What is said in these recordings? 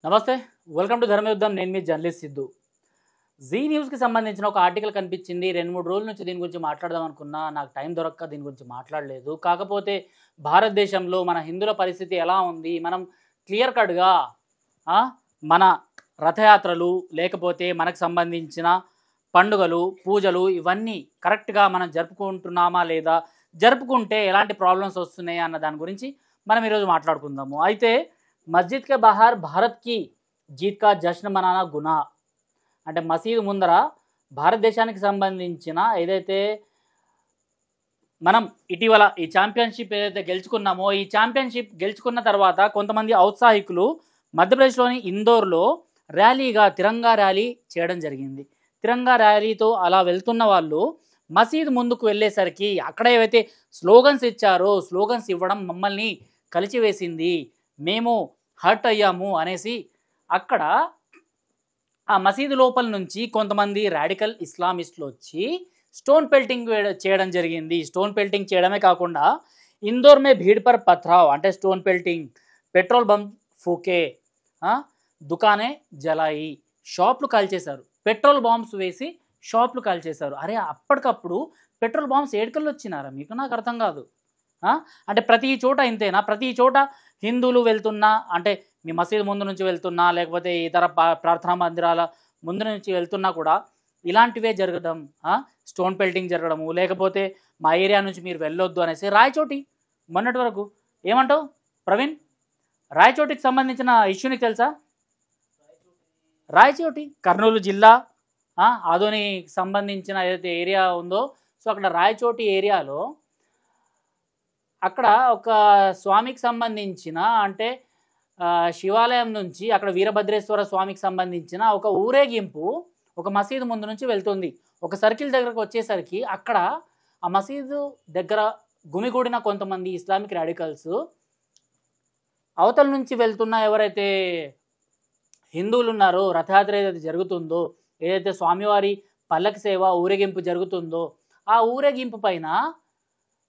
నమస్తే, welcome to ధర్మయుద్ధం. నేను మీ journalist Siddhu. G న్యూస్కి సంబంధించిన ఒక ఆర్టికల్ కనిపించింది. 2-3 రోజుల నుంచి దీని గురించి మాట్లాడదాం అనుకున్నా, నాకు టైం దొరక్క దీని గురించి మాట్లాడలేదు. కాకపోతే భారతదేశంలో మన హిందువుల పరిస్థితి ఎలా ఉంది, మనం క్లియర్ కట్గా మన రథయాత్రలు లేకపోతే మనకు సంబంధించిన పండుగలు పూజలు ఇవన్నీ కరెక్ట్గా మనం జరుపుకుంటున్నామా లేదా, జరుపుకుంటే ఎలాంటి ప్రాబ్లమ్స్ వస్తున్నాయి అన్న దాని గురించి మనం ఈరోజు మాట్లాడుకుందాము. అయితే మస్జిద్ కే బహార్ భారత్ కి జీత్ కా జశ్న్ మనానా గునా అంటే మసీదు ముందర భారతదేశానికి సంబంధించిన ఏదైతే మనం ఇటీవల ఈ ఛాంపియన్షిప్ ఏదైతే గెలుచుకున్నామో, ఈ ఛాంపియన్షిప్ గెలుచుకున్న తర్వాత కొంతమంది ఔత్సాహికులు మధ్యప్రదేశ్లోని ఇందోర్లో ర్యాలీగా తిరంగా ర్యాలీ చేయడం జరిగింది. తిరంగా ర్యాలీతో అలా వెళ్తున్న వాళ్ళు మసీదు ముందుకు వెళ్ళేసరికి అక్కడ ఏవైతే స్లోగన్స్ ఇచ్చారో, స్లోగన్స్ ఇవ్వడం మమ్మల్ని కలిచివేసింది, మేము హర్ట్ అయ్యాము అనేసి అక్కడ ఆ మసీదు లోపల నుంచి కొంతమంది రాడికల్ ఇస్లామిస్టులు వచ్చి స్టోన్ పెల్టింగ్ చేయడం జరిగింది. స్టోన్ పెల్టింగ్ చేయడమే కాకుండా ఇందోర్ మే భీడ్ పర్ పథరావ్ అంటే స్టోన్ పెల్టింగ్, పెట్రోల్ బంప్ ఫూకే, దుకానే జలాయి, షాప్లు కాల్చేశారు. పెట్రోల్ బాంబ్స్ వేసి షాప్లు కాల్చేశారు. అరే అప్పటికప్పుడు పెట్రోల్ బాంబ్స్ ఏడుకల్లో వచ్చినారా మీకు? నాకు అర్థం కాదు. అంటే ప్రతి చోట ఇంతేనా? ప్రతి చోట హిందువులు వెళ్తున్నా అంటే మీ మసీదు ముందు నుంచి వెళ్తున్నా లేకపోతే ఇతర ప్రార్థనా మందిరాల ముందు నుంచి వెళ్తున్నా కూడా ఇలాంటివే జరగడం, స్టోన్ పెల్టింగ్ జరగడము, లేకపోతే మా ఏరియా నుంచి మీరు వెళ్ళొద్దు అనేసి. రాయచోటి మొన్నటి వరకు ఏమంటావు ప్రవీణ్? రాయచోటికి సంబంధించిన ఇష్యూ నీకు తెలుసా? రాయచోటి కర్నూలు జిల్లా ఆదోనికి సంబంధించిన ఏదైతే ఏరియా ఉందో, సో అక్కడ రాయచోటి ఏరియాలో అక్కడ ఒక స్వామికి సంబంధించిన అంటే శివాలయం నుంచి అక్కడ వీరభద్రేశ్వర స్వామికి సంబంధించిన ఒక ఊరేగింపు ఒక మసీదు ముందు నుంచి వెళ్తుంది. ఒక సర్కిల్ దగ్గరకు వచ్చేసరికి అక్కడ ఆ మసీదు దగ్గర గుమిగూడిన కొంతమంది ఇస్లామిక్ రాడికల్స్ అవతల నుంచి వెళ్తున్న ఎవరైతే హిందువులు ఉన్నారో, రథయాత్ర ఏదైతే జరుగుతుందో, ఏదైతే స్వామివారి పల్లకి సేవ ఊరేగింపు జరుగుతుందో ఆ ఊరేగింపు పైన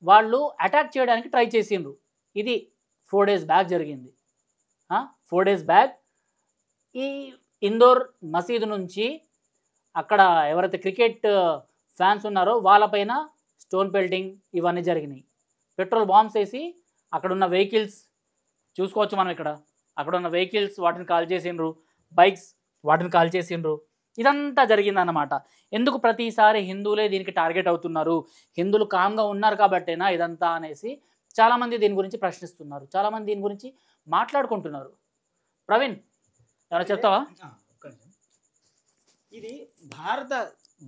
వాళ్ళు అటాక్ చేయడానికి ట్రై చేసిండ్రు. ఇది 4 days బ్యాక్ జరిగింది. 4 days బ్యాక్ ఈ ఇందోర్ మసీదు నుంచి అక్కడ ఎవరైతే క్రికెట్ ఫ్యాన్స్ ఉన్నారో వాళ్ళపైన స్టోన్ పెల్టింగ్ ఇవన్నీ జరిగినాయి. పెట్రోల్ బాంబ్స్ వేసి అక్కడున్న వెహికల్స్ చూసుకోవచ్చు మనం. ఇక్కడ అక్కడున్న వెహికల్స్ వాటిని కాల్ చేసిండ్రు, బైక్స్ వాటిని కాల్ చేసిండ్రు. ఇదంతా జరిగిందన్నమాట. ఎందుకు ప్రతిసారి హిందువులే దీనికి టార్గెట్ అవుతున్నారు, హిందువులు కామ్గా ఉన్నారు కాబట్టేనా ఇదంతా అనేసి చాలామంది దీని గురించి ప్రశ్నిస్తున్నారు, చాలామంది దీని గురించి మాట్లాడుకుంటున్నారు. ప్రవీణ్ ఏమైనా చెప్తావా? ఇది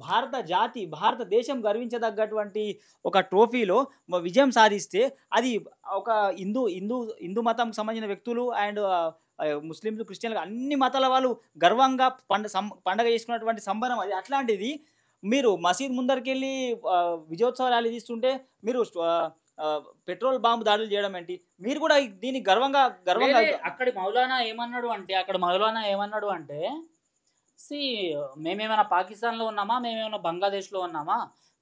భారత జాతి, భారతదేశం గర్వించదగ్గటువంటి ఒక ట్రోఫీలో విజయం సాధిస్తే అది ఒక హిందూ మతం సంబంధించిన వ్యక్తులు అండ్ ముస్లింలు, క్రిస్టియన్లు అన్ని మతాల వాళ్ళు గర్వంగా పండగ చేసుకున్నటువంటి సంబరం అది. అట్లాంటిది మీరు మసీద్ ముందరికి వెళ్ళి విజయోత్సవ ర్యాలీ తీస్తుంటే మీరు పెట్రోల్ బాంబు దాడులు చేయడం ఏంటి? మీరు కూడా దీన్ని గర్వంగా అక్కడి మౌలానా ఏమన్నాడు అంటే మేమేమైనా పాకిస్తాన్లో ఉన్నామా, మేమేమైనా బంగ్లాదేశ్లో ఉన్నామా?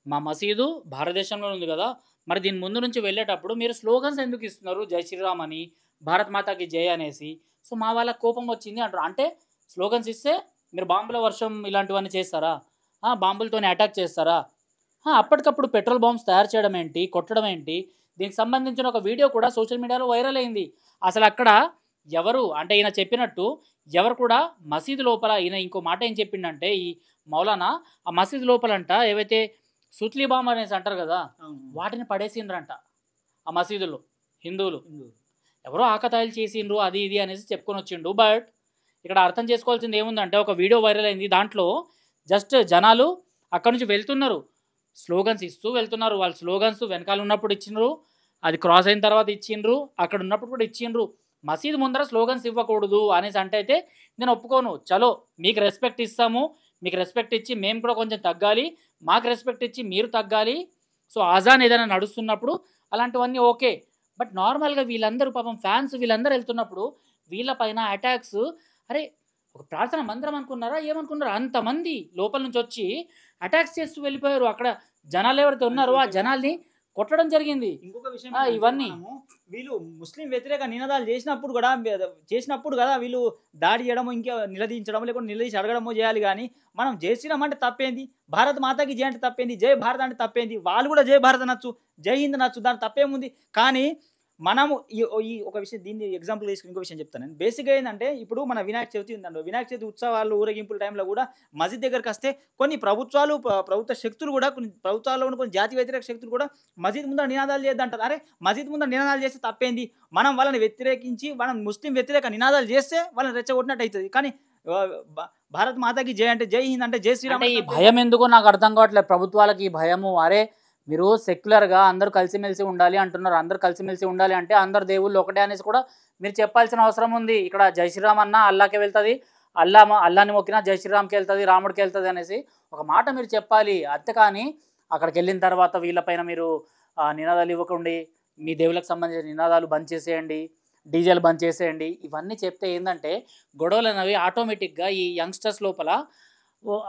మా మసీదు భారతదేశంలో ఉంది కదా, మరి దీని ముందు నుంచి వెళ్ళేటప్పుడు మీరు స్లోగన్స్ ఎందుకు ఇస్తున్నారు, జై శ్రీరామ్ అని, భారత్ మాతాకి జై అనేసి? సో మా వాళ్ళకి కోపం వచ్చింది అంటారు. అంటే స్లోగన్స్ ఇస్తే మీరు బాంబుల వర్షం ఇలాంటివన్నీ చేస్తారా? బాంబులతోనే అటాక్ చేస్తారా? అప్పటికప్పుడు పెట్రోల్ బాంబ్స్ తయారు చేయడం ఏంటి, కొట్టడం ఏంటి? దీనికి సంబంధించిన ఒక వీడియో కూడా సోషల్ మీడియాలో వైరల్ అయింది. అసలు అక్కడ ఎవరు అంటే ఈయన చెప్పినట్టు ఎవరు కూడా మసీదు లోపల, ఈయన ఇంకో మాట ఏం చెప్పిండంటే ఈ మౌలానా, ఆ మసీదు లోపలంట ఏవైతే సుత్లీ బాంబ్ అనేసి అంటారు కదా వాటిని పడేసిండ్రంట ఆ మసీదులో. హిందువులు ఎవరో ఆకతాయిలు చేసిండ్రు అది ఇది అనేసి చెప్పుకొని వచ్చిండు. బట్ ఇక్కడ అర్థం చేసుకోవాల్సింది ఏముందంటే ఒక వీడియో వైరల్ అయింది, దాంట్లో జస్ట్ జనాలు అక్కడ నుంచి వెళ్తున్నారు, స్లోగన్స్ ఇస్తూ వెళ్తున్నారు. వాళ్ళు స్లోగన్స్ వెనకాల ఉన్నప్పుడు ఇచ్చిండ్రు, అది క్రాస్ అయిన తర్వాత ఇచ్చిండ్రు, అక్కడ ఉన్నప్పుడు కూడా ఇచ్చిండ్రు. మసీదు ముందర స్లోగన్స్ ఇవ్వకూడదు అనేసి అంటే అయితే నేను ఒప్పుకోను. చలో మీకు రెస్పెక్ట్ ఇస్తాము, మీకు రెస్పెక్ట్ ఇచ్చి మేము కూడా కొంచెం తగ్గాలి, మాకు రెస్పెక్ట్ ఇచ్చి మీరు తగ్గాలి. సో ఆజాన్ ఏదైనా నడుస్తున్నప్పుడు అలాంటివన్నీ ఓకే. బట్ నార్మల్గా వీళ్ళందరూ పాపం ఫ్యాన్స్ వీళ్ళందరూ వెళ్తున్నప్పుడు వీళ్ళపైన అటాక్స్, అరే ఒక ప్రార్థన మందిరం అనుకున్నారా ఏమనుకున్నారా? అంతమంది లోపల నుంచి వచ్చి అటాక్స్ చేస్తూ వెళ్ళిపోయారు. అక్కడ జనాలు ఎవరైతే ఉన్నారో ఆ జనాల్ని కొట్టడం జరిగింది. ఇంకొక విషయం ఇవన్నీ వీళ్ళు ముస్లిం వ్యతిరేక నినాదాలు చేసినప్పుడు కదా వీళ్ళు దాడి చేయడము, ఇంకా నిలదీయించడం, లేకుంటే నిలదీసి అడగడమో చేయాలి. కానీ మనం జై శ్రీరామ్ అంటే తప్పేంది, భారత్ మాతాకి జై అంటే తప్పేంది, జై భారత్ అంటే తప్పేంది, వాళ్ళు కూడా జై భారత్ అనొచ్చు, జై హింద్ అనొచ్చు, దాని తప్పేముంది. కానీ మనము ఈ ఒక విషయం, దీన్ని ఎగ్జాంపుల్ తీసుకుని ఇంకో విషయం చెప్తాను నేను. బేసిక్గా ఏంటంటే ఇప్పుడు మన వినాయక చవితి ఉందండి, వినాయక చవితి ఉత్సవాలు ఊరేగింపుల టైంలో కూడా మసీద్ దగ్గరికి వస్తే కొన్ని ప్రభుత్వ శక్తులు కూడా, కొన్ని ప్రభుత్వాల్లో ఉన్న కొన్ని జాతి వ్యతిరేక శక్తులు కూడా మసీద్ ముందర నినాదాలు చేద్దంటారు. అరే మసీద్ ముందర నినాదాలు చేస్తే తప్పేంది, మనం వాళ్ళని వ్యతిరేకించి మనం ముస్లిం వ్యతిరేక నినాదాలు చేస్తే వాళ్ళని రెచ్చగొట్టినట్టు అవుతుంది. కానీ భారత్ మాతాకి జై అంటే జై హింద్ అంటే జై శ్రీరామ్. ఈ భయం ఎందుకో నాకు అర్థం కావట్లేదు ప్రభుత్వాలకి. ఈ భయము, అరే మీరు సెక్యులర్గా అందరూ కలిసిమెలిసి ఉండాలి అంటున్నారు, అందరూ కలిసిమెలిసి ఉండాలి అంటే అందరు దేవుళ్ళు ఒకటే అనేసి కూడా మీరు చెప్పాల్సిన అవసరం ఉంది. ఇక్కడ జై శ్రీరామ్ అన్న అల్లాకే వెళ్తుంది, అల్లాని మొక్కినా జై శ్రీరామ్కి వెళ్తుంది, రాముడికి వెళ్తుంది అనేసి ఒక మాట మీరు చెప్పాలి. అంతేకాని అక్కడికి వెళ్ళిన తర్వాత వీళ్ళపైన మీరు నినాదాలు ఇవ్వకండి, మీ దేవుళ్ళకి సంబంధించిన నినాదాలు బంద్ చేసేయండి, డీజేలు బంద్ చేసేయండి, ఇవన్నీ చెప్తే ఏంటంటే గొడవలు అనేవి ఆటోమేటిక్గా ఈ యంగ్స్టర్స్ లోపల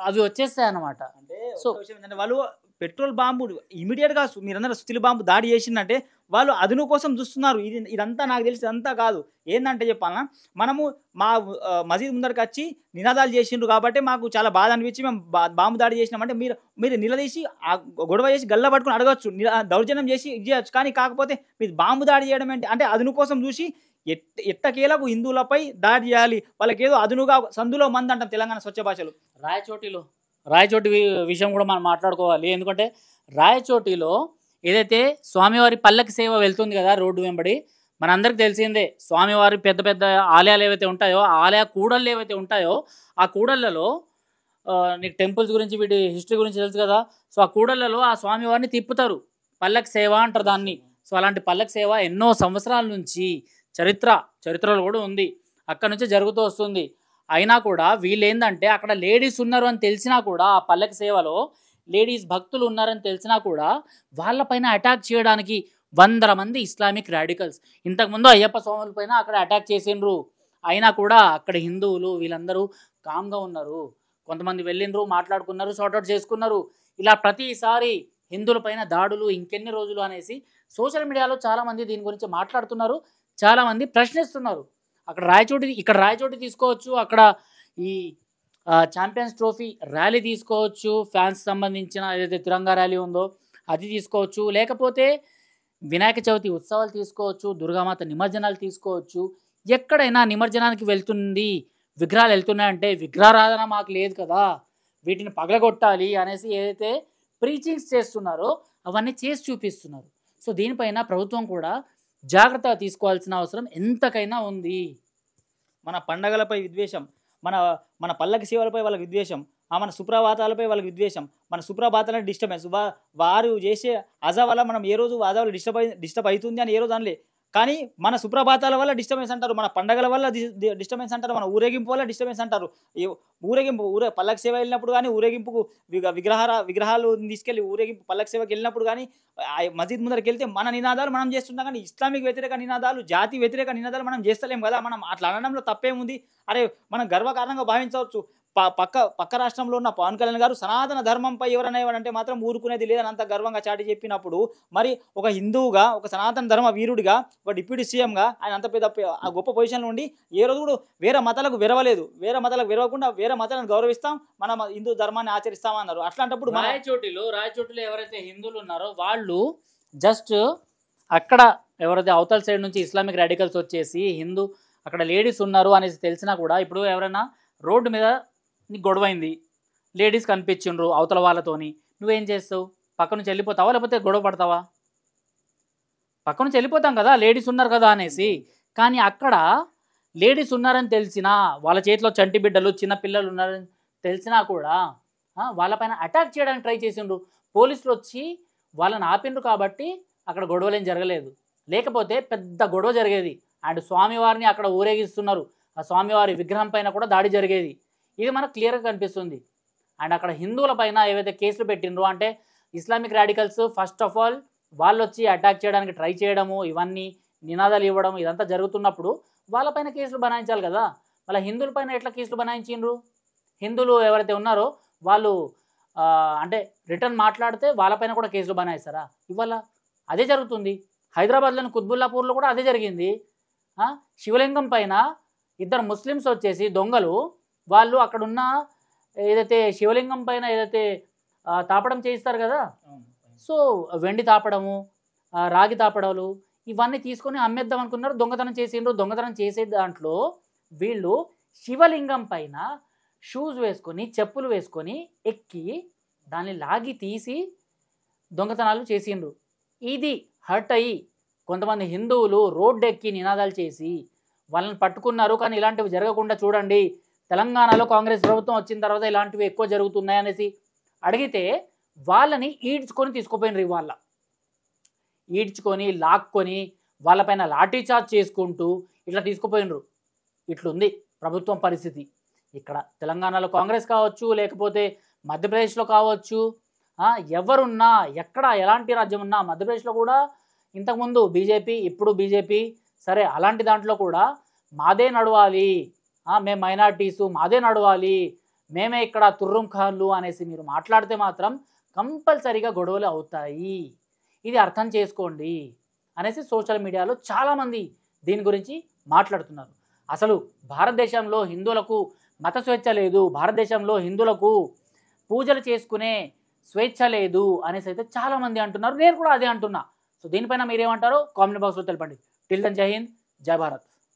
అవి వచ్చేస్తాయి అన్నమాట. అంటే సో ఏంటంటే వాళ్ళు పెట్రోల్ బాంబు ఇమీడియట్గా మీరందరూ సుతిలి బాంబు దాడి చేసిందంటే వాళ్ళు అదును కోసం చూస్తున్నారు. ఇదంతా నాకు తెలిసి ఇదంతా కాదు. ఏంటంటే చెప్పాలన్నా, మనము మా మసీద్ ముందరికి వచ్చి నినాదాలు చేసిండ్రు కాబట్టి మాకు చాలా బాధ అనిపించి మేము బాంబు దాడి చేసినామంటే మీరు నిలదీసి గొడవ చేసి గల్ల పట్టుకుని అడగచ్చు, దౌర్జన్యం చేసి ఇది చేయొచ్చు. కానీ కాకపోతే మీరు బాంబు దాడి చేయడం అంటే అదును కోసం చూసి ఎట్టకేలకు హిందువులపై దాడి చేయాలి, వాళ్ళకి ఏదో అదునుగా సందులో మంది అంటాం తెలంగాణ స్వచ్ఛ భాషలో. రాయచోటి విషయం కూడా మనం మాట్లాడుకోవాలి. ఎందుకంటే రాయచోటిలో ఏదైతే స్వామివారి పల్లకి సేవ వెళ్తుంది కదా రోడ్డు వెంబడి, మనందరికి తెలిసిందే స్వామివారి పెద్ద పెద్ద ఆలయాలు ఏవైతే ఉంటాయో, ఆలయ కూడళ్ళు ఏవైతే ఉంటాయో, ఆ కూడళ్ళలో నీకు టెంపుల్స్ గురించి వీటి హిస్టరీ గురించి తెలుసు కదా. సో ఆ కూడళ్ళలో ఆ స్వామివారిని తిప్పుతారు, పల్లకి సేవ అంటారు దాన్ని. సో అలాంటి పల్లకి సేవ ఎన్నో సంవత్సరాల నుంచి చరిత్రలో కూడా ఉంది, అక్కడ నుంచి జరుగుతూ వస్తుంది. అయినా కూడా వీళ్ళు ఏంటంటే అక్కడ లేడీస్ ఉన్నారు అని తెలిసినా కూడా, ఆ పల్లకి సేవలో లేడీస్ భక్తులు ఉన్నారని తెలిసినా కూడా వాళ్ళపైన అటాక్ చేయడానికి 100 మంది ఇస్లామిక్ రాడికల్స్ ఇంతకుముందు అయ్యప్ప స్వాముల పైన అక్కడ అటాక్ చేసిండ్రు. అయినా కూడా అక్కడ హిందువులు వీళ్ళందరూ కామ్గా ఉన్నారు. కొంతమంది వెళ్ళిండ్రు, మాట్లాడుకున్నారు, సార్ట్అవుట్ చేసుకున్నారు. ఇలా ప్రతిసారి హిందువుల పైన దాడులు ఇంకెన్ని రోజులు అనేసి సోషల్ మీడియాలో చాలామంది దీని గురించి మాట్లాడుతున్నారు, చాలామంది ప్రశ్నిస్తున్నారు. ఇక్కడ రాయచోటి తీసుకోవచ్చు, అక్కడ ఈ ఛాంపియన్స్ ట్రోఫీ ర్యాలీ తీసుకోవచ్చు, ఫ్యాన్స్ సంబంధించిన ఏదైతే తిరంగా ర్యాలీ ఉందో అది తీసుకోవచ్చు, లేకపోతే వినాయక చవితి ఉత్సవాలు తీసుకోవచ్చు, దుర్గామాత నిమజ్జనాలు తీసుకోవచ్చు. ఎక్కడైనా నిమజ్జనానికి విగ్రహాలు వెళ్తున్నాయంటే విగ్రహారాధన మాకు లేదు కదా, వీటిని పగలగొట్టాలి అనేసి ఏదైతే ప్రీచింగ్స్ చేస్తున్నారో అవన్నీ చేసి చూపిస్తున్నారు. సో దీనిపైన ప్రభుత్వం కూడా జాగ్రత్త తీసుకోవాల్సిన అవసరం ఎంతకైనా ఉంది. మన పండగలపై విద్వేషం, మన పల్లకి సేవలపై వాళ్ళకి విద్వేషం, మన సుప్రభాతాలపై వాళ్ళకి విద్వేషం, మన సుప్రభాతాల డిస్టర్బెన్స్, వారు చేసే అజా వల్ల మనం ఏ రోజు అజాలు డిస్టర్బ్ అవుతుంది అని ఏ రోజు అనలే. కానీ మన సుప్రభాతాల వల్ల డిస్టర్బెన్స్ అంటారు, మన పండగల వల్ల డిస్టర్బెన్స్ అంటారు, మన ఊరేగింపు వల్ల డిస్టర్బెన్స్ అంటారు. పల్లకి సేవ వెళ్ళినప్పుడు కానీ, ఊరేగింపుకు విగ్రహాలు తీసుకెళ్ళి ఊరేగింపు పల్లకి సేవకి వెళ్ళినప్పుడు కానీ, మసీద్ ముందరికి వెళ్తే మన నినాదాలు మనం చేస్తుంటాం. కానీ ఇస్లామిక్ వ్యతిరేక నినాదాలు, జాతి వ్యతిరేక నినాదాలు మనం చేస్తలేం కదా. మనం అట్లా అనడంలో తప్పేముంది? అరే మనం గర్వకారణంగా భావించవచ్చు. పక్క రాష్ట్రంలో ఉన్న పవన్ కళ్యాణ్ గారు సనాతన ధర్మంపై ఎవరైనా అంటే మాత్రం ఊరుకునేది లేదని అంత గర్వంగా చాటి చెప్పినప్పుడు, మరి ఒక హిందువుగా, ఒక సనాతన ధర్మ వీరుడిగా, ఒక డిప్యూటీ సీఎంగా ఆయన అంత పెద్ద గొప్ప పొజిషన్లో ఉండి ఏ రోజు కూడా వేరే మతాలకు విరవలేదు. వేరే మతాలకు విరవకుండా వేరే మతాలను గౌరవిస్తాం, మన హిందూ ధర్మాన్ని ఆచరిస్తామన్నారు. అట్లాంటప్పుడు రాయచోటిలో ఎవరైతే హిందువులు ఉన్నారో వాళ్ళు జస్ట్ అక్కడ ఎవరైతే అవతల సైడ్ నుంచి ఇస్లామిక్ రాడికల్స్ వచ్చేసి అక్కడ లేడీస్ ఉన్నారు అనేసి తెలిసినా కూడా, ఇప్పుడు ఎవరైనా రోడ్డు మీద నీకు గొడవైంది, లేడీస్ కనిపించిండ్రు అవతల వాళ్ళతోని, నువ్వేం చేస్తావు? పక్క నుంచి వెళ్ళిపోతావా లేకపోతే గొడవ పడతావా? పక్క నుంచి వెళ్ళిపోతాం కదా, లేడీస్ ఉన్నారు కదా అనేసి. కానీ అక్కడ లేడీస్ ఉన్నారని తెలిసినా, వాళ్ళ చేతిలో చంటి బిడ్డలు చిన్న పిల్లలు ఉన్నారని తెలిసినా కూడా వాళ్ళపైన అటాక్ చేయడానికి ట్రై చేసిండ్రు. పోలీసులు వచ్చి వాళ్ళని ఆపిండ్రు కాబట్టి అక్కడ గొడవలేం జరగలేదు, లేకపోతే పెద్ద గొడవ జరిగేది. అండ్ స్వామివారిని అక్కడ ఊరేగిస్తున్నారు, ఆ స్వామివారి విగ్రహం పైన కూడా దాడి జరిగేది. ఇది మనకు క్లియర్గా కనిపిస్తుంది. అండ్ అక్కడ హిందువుల పైన ఏవైతే కేసులు పెట్టిండ్రో, అంటే Islamic radicals first of all వాళ్ళు వచ్చి అటాక్ చేయడానికి ట్రై చేయడము, ఇవన్నీ నినాదాలు ఇవ్వడం, ఇదంతా జరుగుతున్నప్పుడు వాళ్ళపైన కేసులు బనాయించాలి కదా. వాళ్ళ హిందువుల పైన ఎట్లా కేసులు బనాయించిండ్రు? హిందువులు ఎవరైతే ఉన్నారో వాళ్ళు అంటే రిటర్న్ మాట్లాడితే వాళ్ళపైన కూడా కేసులు బనాయిస్తారా? ఇవాళ అదే జరుగుతుంది. హైదరాబాద్లోని కుత్బుల్లాపూర్లో కూడా అదే జరిగింది. శివలింగం పైన ఇద్దరు ముస్లిమ్స్ వచ్చేసి దొంగలు, వాళ్ళు అక్కడున్న ఏదైతే శివలింగం పైన ఏదైతే తాపడం చేయిస్తారు కదా, సో వెండి తాపడము, రాగి తాపడాలు ఇవన్నీ తీసుకొని అమ్మేద్దాం అనుకున్నారు. దొంగతనం చేసిండ్రు. దొంగతనం చేసే దాంట్లో వీళ్ళు శివలింగం పైన షూస్ వేసుకొని, చెప్పులు వేసుకొని ఎక్కి దాన్ని లాగి తీసి దొంగతనాలు చేసిండ్రు. ఇది హర్ట్ అయ్యి కొంతమంది హిందువులు రోడ్డు ఎక్కి నినాదాలు చేసి వాళ్ళని పట్టుకున్నారు. కానీ ఇలాంటివి జరగకుండా చూడండి, తెలంగాణలో కాంగ్రెస్ ప్రభుత్వం వచ్చిన తర్వాత ఇలాంటివి ఎక్కువ జరుగుతున్నాయనేసి అడిగితే వాళ్ళని ఈడ్చుకొని తీసుకుపోయినరు. వాళ్ళ ఈడ్చుకొని లాక్కొని వాళ్ళపైన లాఠీ చార్జ్ చేసుకుంటూ ఇట్లా తీసుకుపోయినరు. ఇట్లుంది ప్రభుత్వం పరిస్థితి. ఇక్కడ తెలంగాణలో కాంగ్రెస్ కావచ్చు, లేకపోతే మధ్యప్రదేశ్లో కావచ్చు, ఎవరున్నా ఎక్కడ ఎలాంటి రాజ్యం ఉన్నా, మధ్యప్రదేశ్లో కూడా ఇంతకుముందు బీజేపీ, ఇప్పుడు బీజేపీ, సరే అలాంటి దాంట్లో కూడా మాదే నడవాలి, మేము మైనార్టీసు మాదే నడవాలి, మేమే ఇక్కడ తుర్రుం ఖాన్లు అనేసి మీరు మాట్లాడితే మాత్రం కంపల్సరీగా గొడవలు అవుతాయి. ఇది అర్థం చేసుకోండి అనేసి సోషల్ మీడియాలో చాలామంది దీని గురించి మాట్లాడుతున్నారు. అసలు భారతదేశంలో హిందువులకు మత స్వేచ్ఛ లేదు, భారతదేశంలో హిందువులకు పూజలు చేసుకునే స్వేచ్ఛ లేదు అనేసి అయితే చాలామంది అంటున్నారు. నేను కూడా అదే అంటున్నా. సో దీనిపైన మీరేమంటారో కామెంట్ బాక్స్లో తెలపండి. టిల్ దెన్ జై హింద్, జై భారత్.